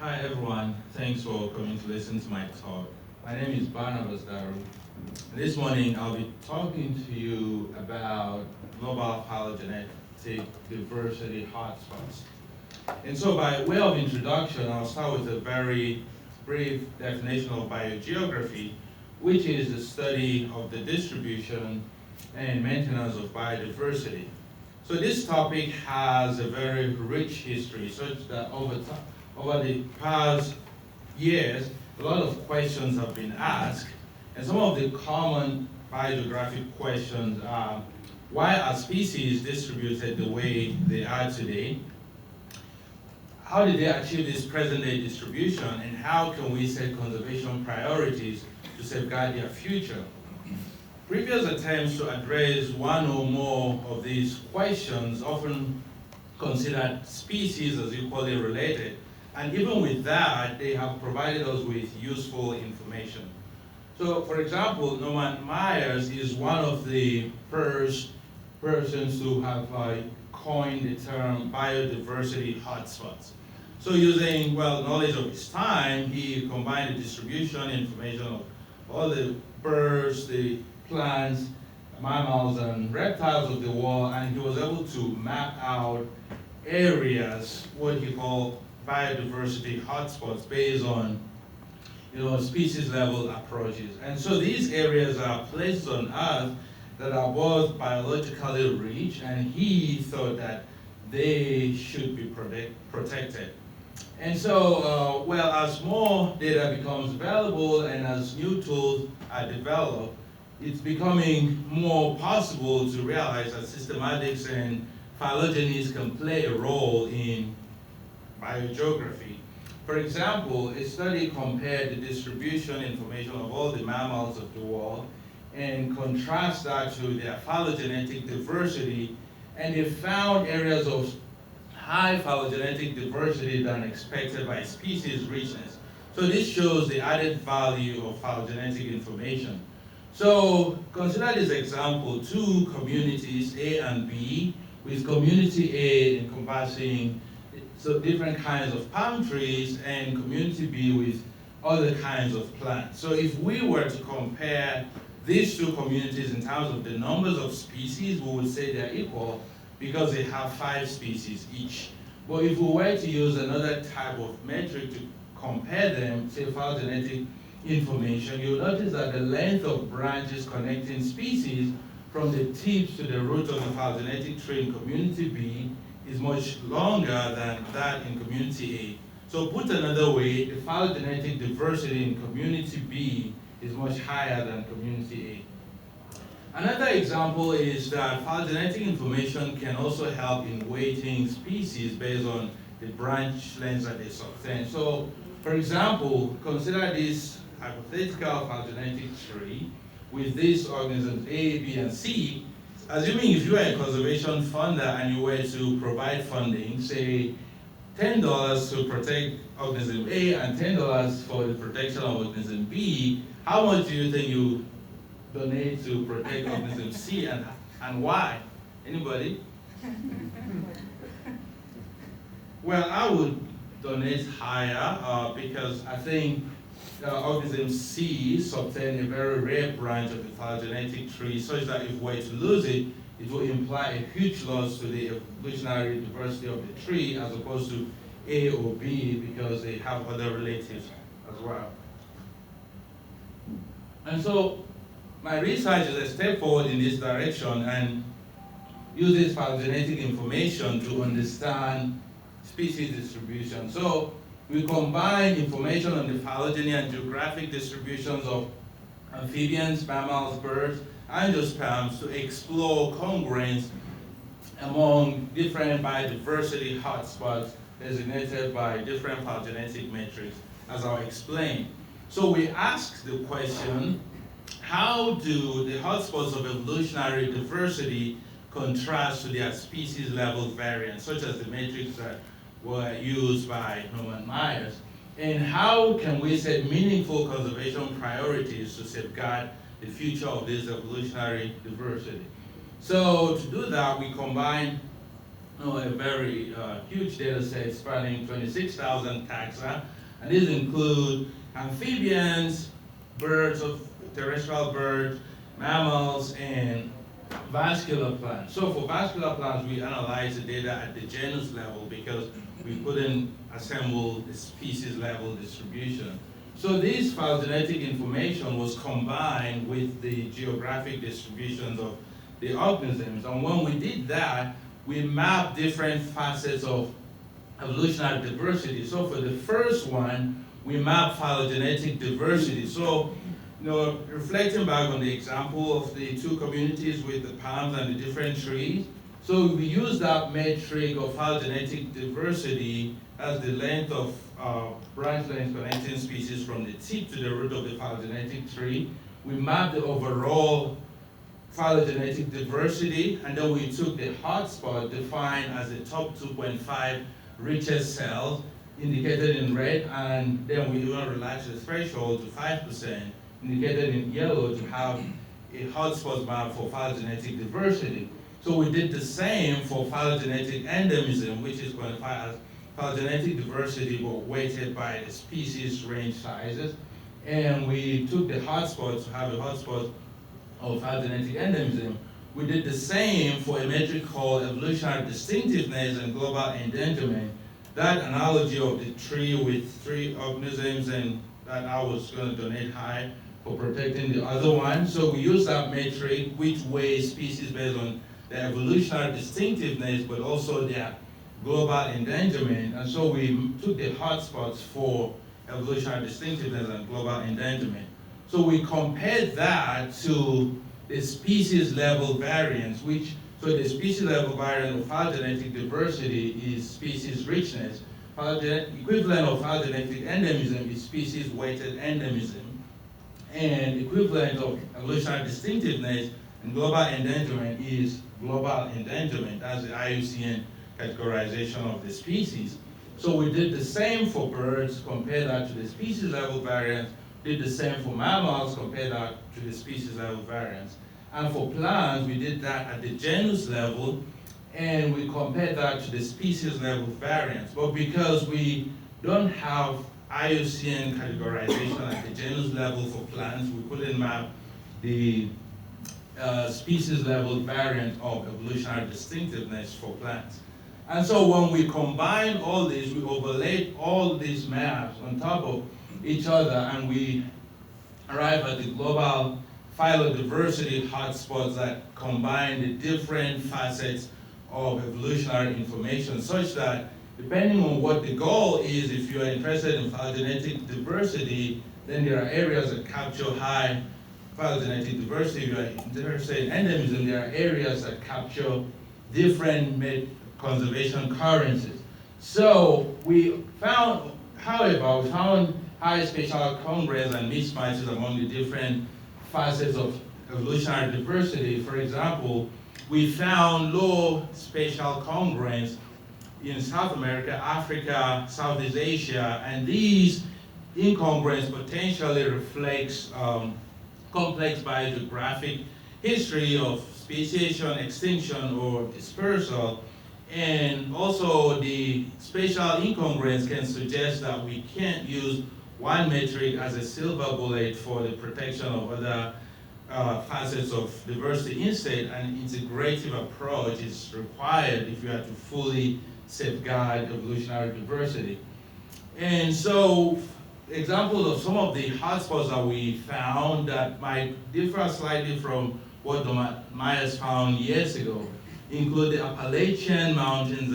Hi everyone, thanks for coming to listen to my talk. My name is Daru. This morning I'll be talking to you about global phylogenetic diversity hotspots. And so by way of introduction, I'll start with a very brief definition of biogeography, which is the study of the distribution and maintenance of biodiversity. So this topic has a very rich history, such that over the past years, a lot of questions have been asked, and some of the common biogeographic questions are, why are species distributed the way they are today? How did they achieve this present-day distribution, and how can we set conservation priorities to safeguard their future? Previous attempts to address one or more of these questions often considered species as equally related, and even with that, they have provided us with useful information. So, for example, Norman Myers is one of the first persons to have coined the term biodiversity hotspots. So using, knowledge of his time, he combined the distribution information of all the birds, the plants, mammals, and reptiles of the world, and he was able to map out areas, what he called biodiversity hotspots, based on species level approaches. And so these areas are places on Earth that are both biologically rich, and he thought that they should be protected. And so, as more data becomes available and as new tools are developed, it's becoming more possible to realize that systematics and phylogenies can play a role in biogeography. For example, a study compared the distribution information of all the mammals of the world and contrast that to their phylogenetic diversity, and they found areas of high phylogenetic diversity than expected by species richness. So this shows the added value of phylogenetic information. So consider this example: two communities, A and B, with community A encompassing different kinds of palm trees and community B with other kinds of plants. So if we were to compare these two communities in terms of the numbers of species, we would say they're equal because they have 5 species each. But if we were to use another type of metric to compare them, say phylogenetic information, you'll notice that the length of branches connecting species from the tips to the root of the phylogenetic tree in community B is much longer than that in community A. So put another way, the phylogenetic diversity in community B is much higher than community A. Another example is that phylogenetic information can also help in weighting species based on the branch lengths that they sustain. So, for example, consider this hypothetical phylogenetic tree with these organisms A, B, and C. Assuming if you are a conservation funder and you were to provide funding, say $10 to protect organism A and $10 for the protection of organism B, how much do you think you donate to protect organism C, and why? Anybody? Well, I would donate higher because I think organism C sustain a very rare branch of the phylogenetic tree, such that if we were to lose it, it will imply a huge loss to the evolutionary diversity of the tree, as opposed to A or B, because they have other relatives as well. And so my research is a step forward in this direction and uses phylogenetic information to understand species distribution. So we combine information on the phylogeny and geographic distributions of amphibians, mammals, birds, angiosperms to explore congruence among different biodiversity hotspots designated by different phylogenetic metrics, as I'll explain. So we asked the question, how do the hotspots of evolutionary diversity contrast to their species level variance, such as the metrics that were used by Norman Myers? And how can we set meaningful conservation priorities to safeguard the future of this evolutionary diversity? So to do that, we combine a very huge data set spanning 26,000 taxa, and these include amphibians, birds of terrestrial birds, mammals, and vascular plants. So for vascular plants, we analyze the data at the genus level because we couldn't assemble the species level distribution. So this phylogenetic information was combined with the geographic distributions of the organisms. And when we did that, we mapped different facets of evolutionary diversity. So for the first one, we mapped phylogenetic diversity. So, reflecting back on the example of the two communities with the palms and the different trees, so we use that metric of phylogenetic diversity as the length of branch length connecting species from the tip to the root of the phylogenetic tree. We mapped the overall phylogenetic diversity, and then we took the hotspot defined as the top 2.5 richest cells indicated in red, and then we even relaxed the threshold to 5%, indicated in yellow, to have a hotspot map for phylogenetic diversity. So we did the same for phylogenetic endemism, which is quantified as phylogenetic diversity but weighted by the species range sizes. And we took the hotspots to have a hotspot of phylogenetic endemism. We did the same for a metric called evolutionary distinctiveness and global endangerment. That analogy of the tree with three organisms, and that I was going to donate high for protecting the other one. So we use that metric which weighs species based on their evolutionary distinctiveness but also their global endangerment. And so we took the hotspots for evolutionary distinctiveness and global endangerment. So we compared that to the species level variance, so the species level variance of phylogenetic diversity is species richness. Equivalent of phylogenetic endemism is species weighted endemism. And equivalent of evolutionary distinctiveness and global endangerment is global endangerment. That's the IUCN categorization of the species. So we did the same for birds, compare that to the species level variance, did the same for mammals, compare that to the species level variance. And for plants, we did that at the genus level, and we compared that to the species level variance. But because we don't have IUCN categorization at the genus level for plants, we couldn't map the species level variant of evolutionary distinctiveness for plants. And so when we combine all this, we overlaid all these maps on top of each other, and we arrive at the global phylodiversity hotspots that combine the different facets of evolutionary information, such that depending on what the goal is, if you are interested in phylogenetic diversity, then there are areas that capture high phylogenetic diversity. If you are interested in endemism, there are areas that capture different conservation currencies. So we found, however, high spatial congruence and mismatches among the different facets of evolutionary diversity. For example, we found low spatial congruence in South America, Africa, Southeast Asia, and these incongruence potentially reflects complex biogeographic history of speciation, extinction, or dispersal. And also the spatial incongruence can suggest that we can't use one metric as a silver bullet for the protection of other facets of diversity. Instead, an integrative approach is required if you are to fully safeguard evolutionary diversity. And so, examples of some of the hotspots that we found that might differ slightly from what the Mayas found years ago include the Appalachian Mountains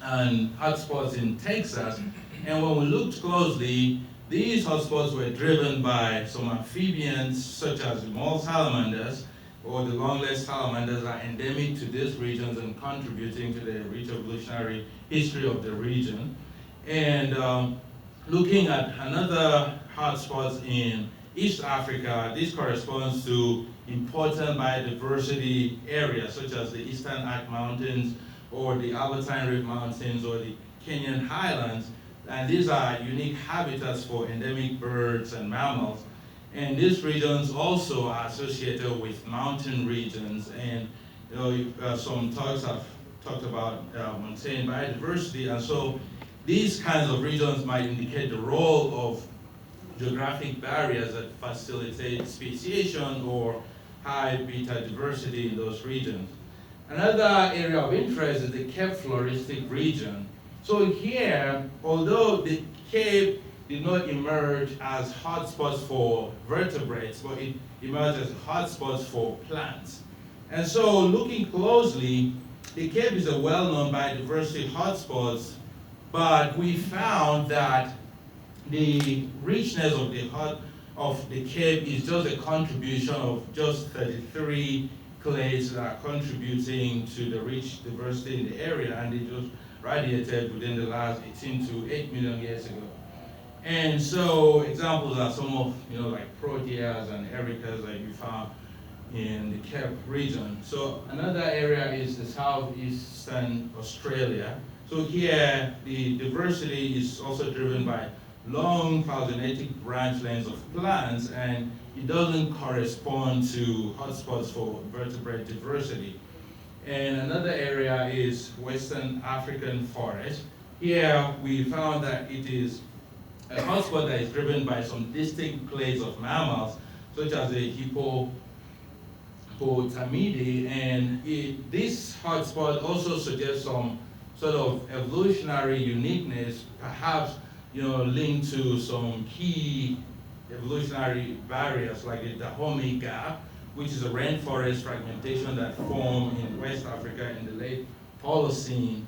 and hotspots in Texas. And when we looked closely, these hotspots were driven by some amphibians such as the mole salamanders, or the long-legged salamanders are endemic to these regions and contributing to the rich evolutionary history of the region. And looking at another hotspots in East Africa, this corresponds to important biodiversity areas such as the Eastern Arc Mountains or the Albertine Reef Mountains or the Kenyan Highlands. And these are unique habitats for endemic birds and mammals. And these regions also are associated with mountain regions. And some talks have talked about maintaining biodiversity, and so these kinds of regions might indicate the role of geographic barriers that facilitate speciation or high beta diversity in those regions. Another area of interest is the Cape floristic region. So here, although the Cape did not emerge as hotspots for vertebrates, but it emerged as hotspots for plants. And so looking closely, the Cape is a well-known biodiversity hotspot, but we found that the richness of the Cape is just a contribution of just 33 clades that are contributing to the rich diversity in the area, and they just radiated within the last 18 to 8 million years ago. And so examples are some of, like proteas and ericas that you found in the Cape region. So another area is the southeastern Australia. So here, the diversity is also driven by long phylogenetic branch lengths of plants, and it doesn't correspond to hotspots for vertebrate diversity. And another area is Western African forest. Here, we found that it is a hotspot that is driven by some distinct clades of mammals, such as the Hippopotamidae, and this hotspot also suggests some sort of evolutionary uniqueness, perhaps linked to some key evolutionary barriers like the Dahomey Gap, which is a rainforest fragmentation that formed in West Africa in the late Holocene.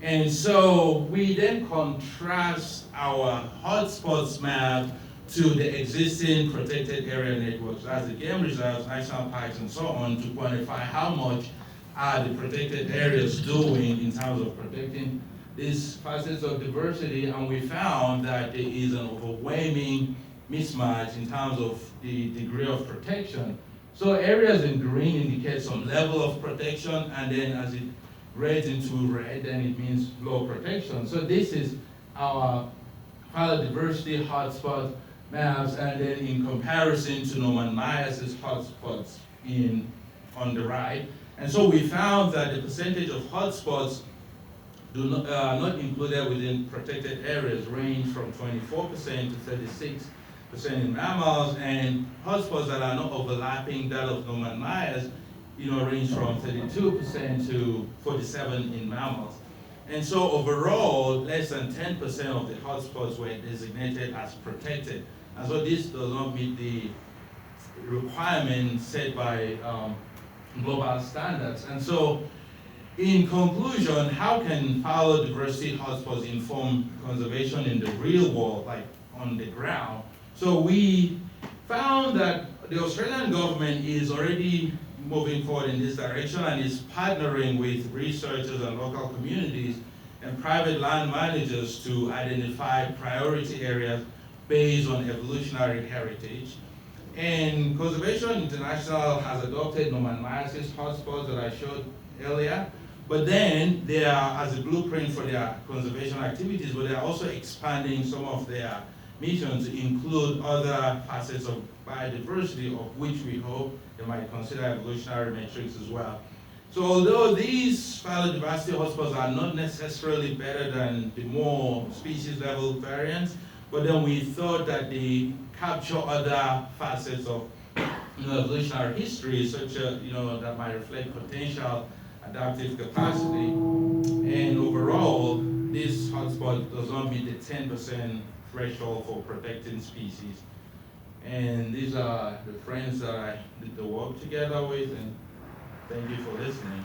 And so we then contrast our hotspots map to the existing protected area networks, as the game reserves, national parks, and so on, to quantify how much are the protected areas doing in terms of protecting these facets of diversity. And we found that there is an overwhelming mismatch in terms of the degree of protection. So areas in green indicate some level of protection, and then as it grades into red, then it means low protection. So this is our biodiversity hotspot maps, and then in comparison to Norman Myers' hotspots on the right. And so we found that the percentage of hotspots not included within protected areas range from 24% to 36% in mammals, and hotspots that are not overlapping that of Norman Myers, range from 32% to 47% in mammals. And so overall, less than 10% of the hotspots were designated as protected. And so this does not meet the requirements set by global standards. And so in conclusion, how can biodiversity hotspots inform conservation in the real world, like on the ground? So we found that the Australian government is already moving forward in this direction and is partnering with researchers and local communities and private land managers to identify priority areas based on evolutionary heritage. And Conservation International has adopted Norman Myers' hotspots that I showed earlier, but then they are as a blueprint for their conservation activities, but they are also expanding some of their missions to include other facets of biodiversity, of which we hope they might consider evolutionary metrics as well. So although these biodiversity hotspots are not necessarily better than the more species level variants, but then we thought that they capture other facets of evolutionary history, such as that might reflect potential adaptive capacity. And overall, this hotspot does not meet the 10% threshold for protecting species. And these are the friends that I did the work together with, and thank you for listening.